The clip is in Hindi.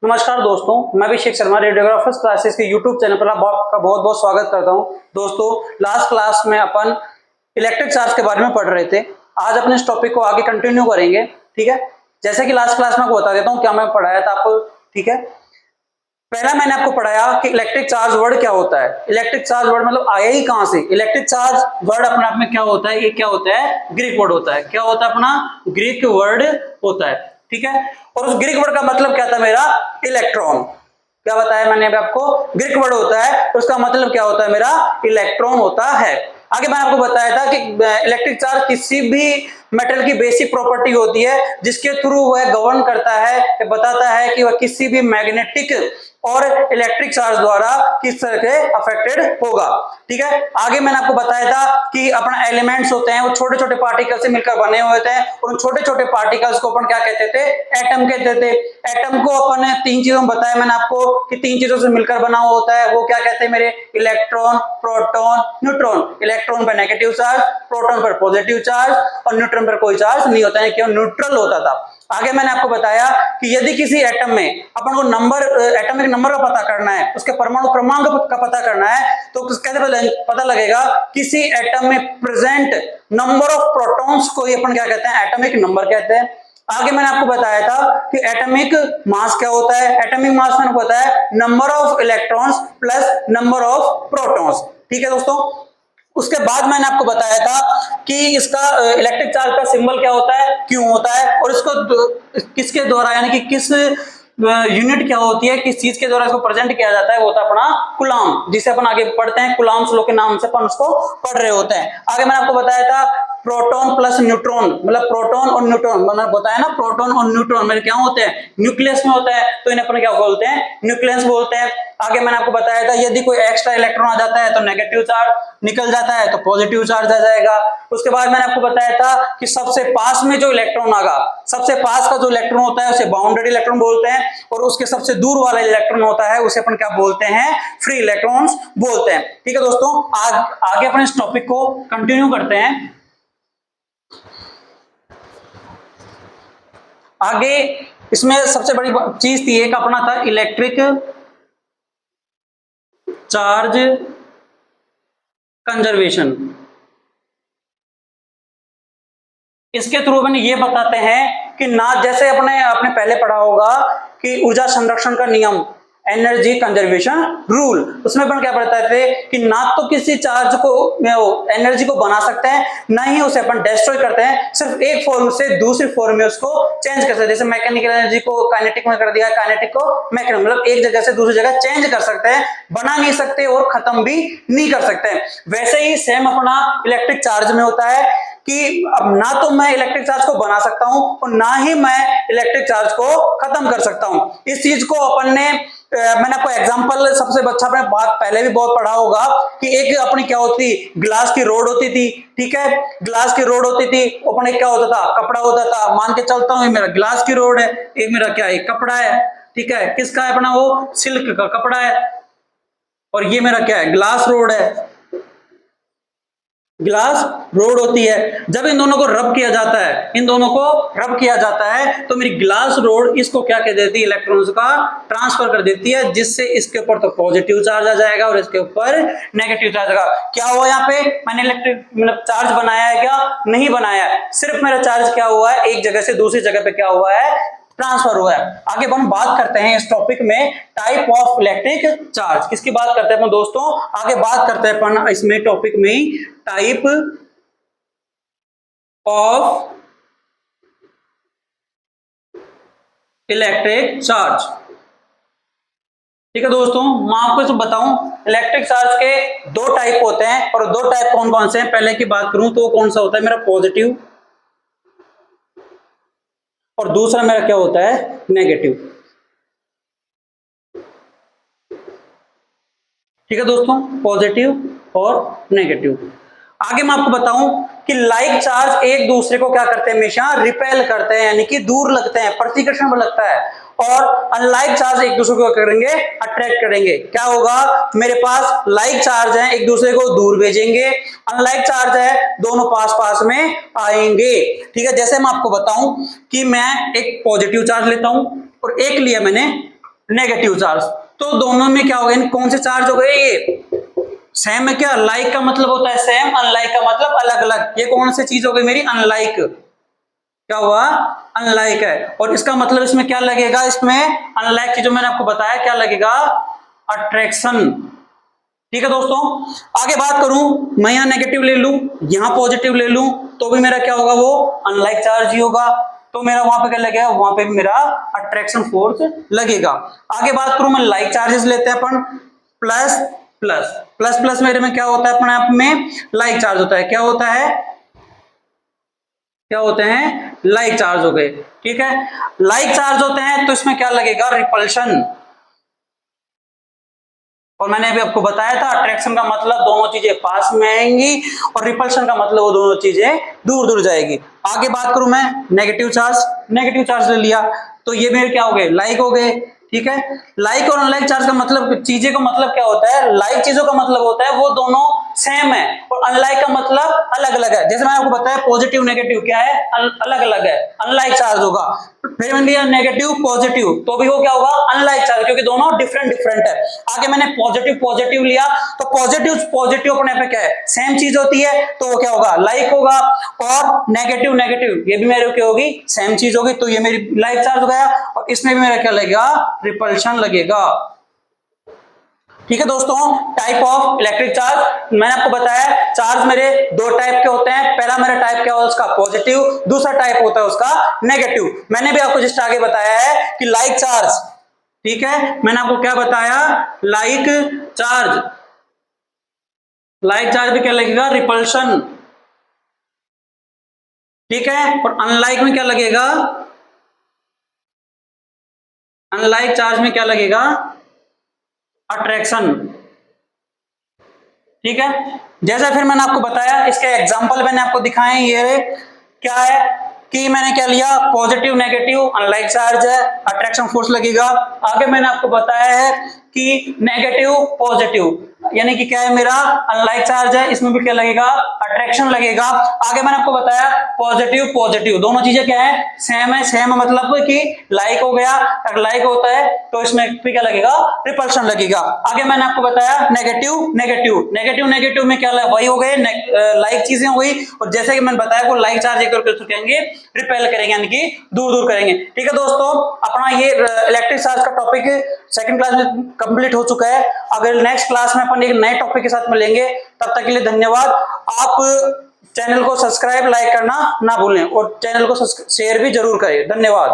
नमस्कार दोस्तों, मैं अभिषेक शर्मा रेडियोग्राफर्स क्लासेस के यूट्यूब चैनल पर आपका बहुत बहुत स्वागत करता हूं। दोस्तों, लास्ट क्लास में अपन इलेक्ट्रिक चार्ज के बारे में पढ़ रहे थे। आज अपने इस टॉपिक को आगे कंटिन्यू करेंगे। ठीक है, जैसे कि लास्ट क्लास में आपको बता देता हूं क्या मैं पढ़ाया था आपको। ठीक है, पहला मैंने आपको पढ़ाया कि इलेक्ट्रिक चार्ज वर्ड क्या होता है। इलेक्ट्रिक चार्ज वर्ड मतलब आया ही कहां से। इलेक्ट्रिक चार्ज वर्ड अपने आप में क्या होता है, ये क्या होता है, ग्रीक वर्ड होता है। क्या होता है, अपना ग्रीक वर्ड होता है। ठीक है, और उस ग्रीक वर्ड का मतलब क्या था मेरा, इलेक्ट्रॉन। क्या बताया मैंने अभी आपको, ग्रीक वर्ड होता है, तो उसका मतलब क्या होता है मेरा, इलेक्ट्रॉन होता है। आगे मैंने आपको बताया था कि इलेक्ट्रिक चार्ज किसी भी मेटल की बेसिक प्रॉपर्टी होती है जिसके थ्रू वह गवर्न करता है, बताता है कि वह किसी भी मैग्नेटिक और इलेक्ट्रिक चार्ज द्वारा किस तरह से अफेक्टेड होगा। ठीक है, आगे मैंने आपको बताया था कि अपना एलिमेंट्स होते हैं वो छोटे छोटे पार्टिकल से मिलकर बने हुए थे, और उन छोटे छोटे पार्टिकल्स को अपन क्या कहते थे, एटम कहते थे। एटम को अपन ने तीन चीजों में बताया मैंने आपको कि तीन चीजों से मिलकर बना हुआ होता है। वो क्या कहते हैं मेरे, इलेक्ट्रॉन, प्रोटॉन, न्यूट्रॉन। इलेक्ट्रॉन पर नेगेटिव चार्ज, प्रोटॉन पर पॉजिटिव चार्ज, और न्यूट्रॉन पर कोई चार्ज नहीं होता है, केवल न्यूट्रल होता था। आगे मैंने आपको बताया कि यदि किसी एटम में अपन को नंबर, एटॉमिक नंबर का पता करना है, उसके परमाणु क्रमांक का पता करना है, तो कैसे पता लगेगा, किसी एटम में प्रेजेंट नंबर ऑफ प्रोटॉन्स को ही अपन क्या कहते हैं, एटॉमिक नंबर कहते हैं। आगे मैंने आपको बताया था कि एटॉमिक मास क्या होता है। एटॉमिक मास मैंने बताया number of electrons plus number of protons. ठीक है दोस्तों, उसके बाद मैंने आपको बताया था कि इसका इलेक्ट्रिक चार्ज का सिंबल क्या होता है, क्यों होता है, और इसको किसके द्वारा यानी कि किस यूनिट क्या होती है, किस चीज के द्वारा इसको प्रेजेंट किया जाता है, वो होता है अपना कूलम्ब, जिसे अपन आगे पढ़ते हैं कूलम्ब्स लॉ के नाम से अपन उसको पढ़ रहे होते हैं। आगे मैंने आपको बताया था प्रोटॉन प्लस न्यूट्रॉन, मतलब प्रोटॉन और न्यूट्रॉन, मैंने बताया ना प्रोटॉन और न्यूट्रॉन मेरे क्या होते हैं, न्यूक्लियस में होता है, तो इन्हें अपन क्या बोलते हैं, न्यूक्लियस बोलते हैं। आगे मैंने आपको बताया था यदि कोई एक्स्ट्रा इलेक्ट्रॉन आ जाता है तो नेगेटिव चार्ज, निकल जाता है तो पॉजिटिव चार्ज आ जाएगा। उसके बाद मैंने आपको बताया था कि सबसे पास में जो इलेक्ट्रॉन आगा, सबसे पास का जो इलेक्ट्रॉन होता है उसे बाउंडेड इलेक्ट्रॉन बोलते हैं, और उसके सबसे दूर वाला इलेक्ट्रॉन होता है उसे अपन क्या बोलते हैं, फ्री इलेक्ट्रॉन्स बोलते हैं। ठीक है दोस्तों, आगे अपन इस टॉपिक को कंटिन्यू करते हैं। आगे इसमें सबसे बड़ी चीज थी, एक अपना था इलेक्ट्रिक चार्ज कंजर्वेशन। इसके थ्रू अपन ये बताते हैं कि ना, जैसे आपने पहले पढ़ा होगा कि ऊर्जा संरक्षण का नियम, एनर्जी कंजर्वेशन रूल, उसमें अपन क्या पढ़ते थे कि ना तो किसी चार्ज को एनर्जी को बना सकते हैं, ना ही उसे अपन डिस्ट्रॉय करते हैं, सिर्फ एक फॉर्म से दूसरी फॉर्म में उसको चेंज कर सकते हैं। जैसे मैकेनिकल एनर्जी को काइनेटिक में कर दिया, काइनेटिक को मैकेनिकल, मतलब एक जगह से दूसरी जगह चेंज कर सकते हैं, बना नहीं सकते और खत्म भी नहीं कर सकते हैं। वैसे ही सेम अपना इलेक्ट्रिक चार्ज में होता है कि अब ना तो मैं इलेक्ट्रिक चार्ज को बना सकता हूं और ना ही मैं इलेक्ट्रिक चार्ज को खत्म कर सकता हूं। इस चीज को अपन ने मैंने आपको एग्जांपल सबसे अच्छा अपने बात पहले भी बहुत पढ़ा होगा कि एक अपनी क्या होती, ग्लास की रोड होती थी। ठीक है, ग्लास की रोड होती थी, अपने क्या होता था, कपड़ा होता था। मान के चलता हूं ये मेरा ग्लास की रोड है, एक मेरा क्या है, कपड़ा है। ठीक है, किसका है अपना, वो सिल्क का कपड़ा है, और ये मेरा क्या है, ग्लास रोड है, ग्लास रोड होती है। जब इन दोनों को रब किया जाता है, इन दोनों को रब किया जाता है, तो मेरी ग्लास रोड इसको क्या कह देती है, इलेक्ट्रॉन्स का ट्रांसफर कर देती है, जिससे इसके ऊपर तो पॉजिटिव चार्ज आ जाएगा और इसके ऊपर नेगेटिव चार्ज आएगा। क्या हुआ यहाँ पे, मैंने इलेक्ट्रिक मतलब चार्ज बनाया है क्या, नहीं बनाया है, सिर्फ मेरा चार्ज क्या हुआ है, एक जगह से दूसरी जगह पे क्या हुआ है, ट्रांसफर हुआ है। आगे हम बात करते हैं इस टॉपिक में टाइप ऑफ इलेक्ट्रिक चार्ज। किसकी बात करते हैं अपन दोस्तों, आगे बात करते हैं अपन इसमें टॉपिक में टाइप ऑफ इलेक्ट्रिक चार्ज। ठीक है दोस्तों, मैं आपको इसमें बताऊं इलेक्ट्रिक चार्ज के दो टाइप होते हैं, और दो टाइप कौन कौन से हैं। पहले की बात करूं तो कौन सा होता है मेरा, पॉजिटिव, और दूसरा मेरा क्या होता है, नेगेटिव। ठीक है दोस्तों, पॉजिटिव और नेगेटिव। आगे मैं आपको बताऊं कि लाइक चार्ज एक दूसरे को क्या करते हैं, हमेशा रिपेल करते हैं, यानी कि दूर लगते हैं, प्रतिकर्षण लगता है, और अनलाइक चार्ज एक दूसरे को करेंगे, अट्रैक्ट करेंगे। क्या होगा, मेरे पास लाइक चार्ज है एक दूसरे को दूर भेजेंगे, अनलाइक चार्ज है दोनों पास पास में आएंगे। ठीक है, जैसे मैं आपको बताऊं कि मैं एक पॉजिटिव चार्ज लेता हूं और एक लिया मैंने नेगेटिव चार्ज। तो दोनों में क्या हो गया, कौन से चार्ज हो गए, ये सेम है क्या, लाइक का मतलब होता है सेम, अनलाइक का मतलब अलग अलग। ये कौन सी चीज हो गई मेरी, अनलाइक, क्या हुआ, अनलाइक है। और इसका मतलब इसमें क्या लगेगा, इसमें अनलाइक चीजों मैंने आपको बताया क्या लगेगा, अट्रैक्शन। ठीक है दोस्तों, आगे बात करूं, मैं यहां नेगेटिव ले लूं, यहां पॉजिटिव ले लूं, तो भी मेरा क्या होगा, वो अनलाइक चार्ज ही होगा। तो मेरा वहां पे क्या लगेगा, वहां पे भी मेरा अट्रैक्शन फोर्स लगेगा। आगे बात करूं मैं, लाइक चार्जेस लेते हैं अपन, प्लस प्लस प्लस प्लस मेरे में क्या होता है, अपने आप में लाइक चार्ज होता है, क्या होता है, क्या होते हैं, लाइक चार्ज हो गए। ठीक है, लाइक चार्ज होते हैं तो इसमें क्या लगेगा, रिपल्शन। और मैंने अभी आपको बताया था अट्रैक्शन का मतलब दोनों चीजें पास में आएंगी, और रिपल्शन का मतलब वो दोनों चीजें दूर दूर जाएगी। आगे बात करूं मैं, नेगेटिव चार्ज, नेगेटिव चार्ज ले लिया तो ये मेरे क्या हो गए, लाइक हो गए। ठीक है, लाइक और अनलाइक चार्ज का मतलब, चीजें का मतलब क्या होता है, लाइक चीजों का मतलब होता है वो दोनों सेम है, और अनलाइक का मतलब अलग अलग है। जैसे मैंने आपको बताया पॉजिटिव नेगेटिव क्या है, अलग अलग है, अनलाइक चार्ज होगा। फिर मैंने लिया नेगेटिव पॉजिटिव, तो भी वो क्या होगा, अनलाइक चार्ज, क्योंकि दोनों डिफरेंट डिफरेंट है। आगे मैंने पॉजिटिव पॉजिटिव लिया, तो पॉजिटिव पॉजिटिव अपने पे क्या है, सेम चीज होती है, तो वो क्या होगा, लाइक होगा। और नेगेटिव नेगेटिव ये भी मेरे क्या होगी, सेम चीज होगी, तो ये मेरी लाइक चार्ज हो गया। और इसमें भी मेरा क्या लगेगा, रिपल्शन लगेगा। ठीक है दोस्तों, टाइप ऑफ इलेक्ट्रिक चार्ज मैंने आपको बताया, चार्ज मेरे दो टाइप के होते हैं। पहला मेरा टाइप क्या होता है उसका, पॉजिटिव, दूसरा टाइप होता है उसका नेगेटिव। मैंने भी आपको जस्ट आगे बताया है कि लाइक चार्ज, ठीक है, मैंने आपको क्या बताया, लाइक चार्ज, लाइक चार्ज में क्या लगेगा, रिपल्शन। ठीक है, और अनलाइक में क्या लगेगा, अनलाइक चार्ज में क्या लगेगा, अट्रैक्शन। ठीक है, जैसा फिर मैंने आपको बताया, इसके एग्जांपल मैंने आपको दिखाए, ये क्या है कि मैंने क्या लिया, पॉजिटिव नेगेटिव अनलाइक चार्ज है, अट्रैक्शन फोर्स लगेगा। आगे मैंने आपको बताया है कि नेगेटिव पॉजिटिव यानी कि क्या है, मेरा अनलाइक चार्ज है, इसमें भी क्या लगेगा, अट्रैक्शन लगेगा। आगे मैंने आपको बताया पॉजिटिव पॉजिटिव दोनों चीजें क्या है, सेम है, सेम मतलब कि लाइक हो गया, अगर लाइक होता है तो इसमें भी क्या लगेगा, रिपल्शन लगेगा। आगे मैंने आपको बताया नेगेटिव नेगेटिव नेगेटिव नेगेटिव में क्या वही हो गए, लाइक चीजें हो गई, और जैसे कि मैंने बताया वो लाइक चार्ज एक करके करेंगे, रिपेल करेंगे, यानी कि दूर दूर करेंगे। ठीक है दोस्तों, अपना ये इलेक्ट्रिक चार्ज का टॉपिक सेकंड क्लास में कंप्लीट हो चुका है। अगर नेक्स्ट क्लास में अपन एक नए टॉपिक के साथ मिलेंगे, तब तक के लिए धन्यवाद। आप चैनल को सब्सक्राइब लाइक करना ना भूलें, और चैनल को शेयर भी जरूर करें। धन्यवाद।